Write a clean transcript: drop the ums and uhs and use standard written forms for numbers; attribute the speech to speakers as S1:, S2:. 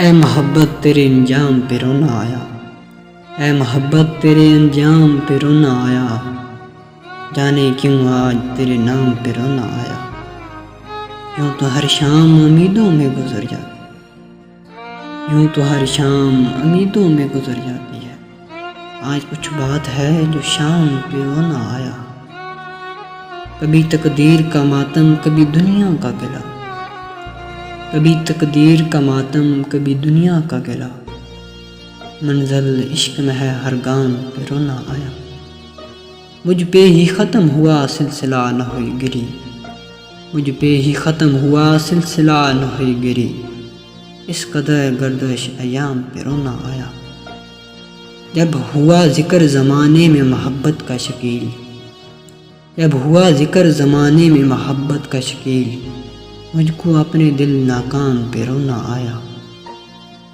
S1: اے محبت تیرے انجام پہ رونا آیا، اے محبت تیرے انجام پہ رونا آیا، جانے کیوں آج تیرے نام پہ رونا آیا۔ یوں تو ہر شام امیدوں میں گزر جاتی، یوں تو ہر شام امیدوں میں گزر جاتی ہے، آج کچھ بات ہے جو شام پہ رونا آیا۔ کبھی تقدیر کا ماتم کبھی دنیا کا گلہ، کبھی تقدیر کا ماتم کبھی دنیا کا گلہ، منزل عشق میں ہے ہر گام پہ رونا آیا۔ مجھ پہ ہی ختم ہوا سلسلہ نہ ہوئی گری، مجھ پہ ہی ختم ہوا سلسلہ نہ ہوئی گری، اس قدر گردش ایام پہ رونا آیا۔ جب ہوا ذکر زمانے میں محبت کا شکیل، جب ہوا ذکر زمانے میں محبت کا شکیل، مجھ کو اپنے دل ناکام پہ رونا آیا۔